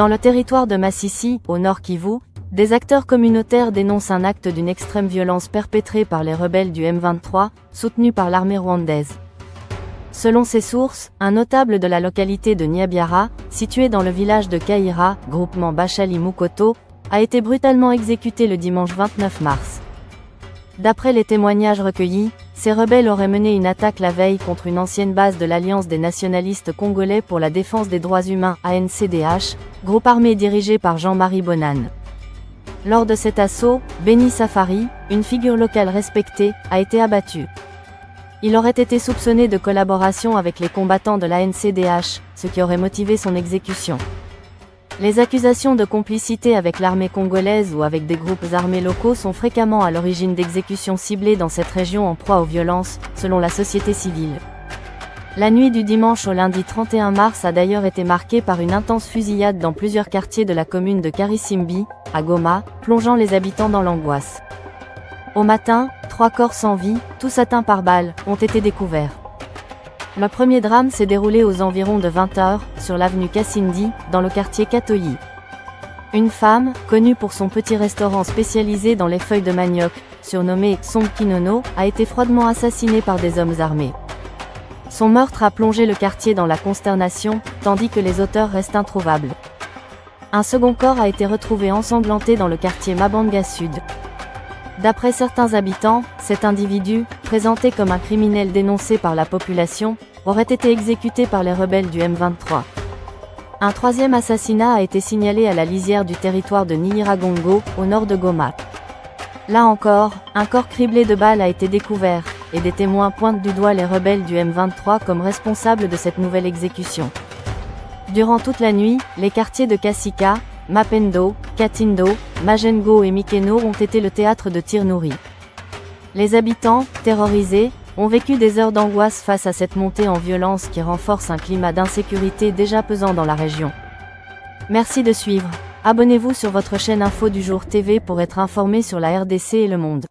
Dans le territoire de Masisi, au nord Kivu, des acteurs communautaires dénoncent un acte d'une extrême violence perpétré par les rebelles du M23, soutenus par l'armée rwandaise. Selon ces sources, un notable de la localité de Nyabiara, situé dans le village de Kaira, groupement Bachali Mukoto, a été brutalement exécuté le dimanche 29 mars. D'après les témoignages recueillis, ces rebelles auraient mené une attaque la veille contre une ancienne base de l'Alliance des nationalistes congolais pour la défense des droits humains ANCDH, groupe armé dirigé par Jean-Marie Bonane. Lors de cet assaut, Béni Safari, une figure locale respectée, a été abattu. Il aurait été soupçonné de collaboration avec les combattants de l'ANCDH, ce qui aurait motivé son exécution. Les accusations de complicité avec l'armée congolaise ou avec des groupes armés locaux sont fréquemment à l'origine d'exécutions ciblées dans cette région en proie aux violences, selon la société civile. La nuit du dimanche au lundi 31 mars a d'ailleurs été marquée par une intense fusillade dans plusieurs quartiers de la commune de Karisimbi, à Goma, plongeant les habitants dans l'angoisse. Au matin, 3 corps sans vie, tous atteints par balles, ont été découverts. Le premier drame s'est déroulé aux environs de 20 h, sur l'avenue Kassindi, dans le quartier Katoyi. Une femme, connue pour son petit restaurant spécialisé dans les feuilles de manioc, surnommée Sonkinono, a été froidement assassinée par des hommes armés. Son meurtre a plongé le quartier dans la consternation, tandis que les auteurs restent introuvables. Un second corps a été retrouvé ensanglanté dans le quartier Mabanga Sud. D'après certains habitants, cet individu, présenté comme un criminel dénoncé par la population, aurait été exécuté par les rebelles du M23. Un troisième assassinat a été signalé à la lisière du territoire de Nyiragongo, au nord de Goma. Là encore, un corps criblé de balles a été découvert, et des témoins pointent du doigt les rebelles du M23 comme responsables de cette nouvelle exécution. Durant toute la nuit, les quartiers de Kasika, Mapendo, Katindo, Majengo et Mikeno ont été le théâtre de tirs nourris. Les habitants, terrorisés, ont vécu des heures d'angoisse face à cette montée en violence qui renforce un climat d'insécurité déjà pesant dans la région. Merci de suivre. Abonnez-vous sur votre chaîne Info du Jour TV pour être informé sur la RDC et le monde.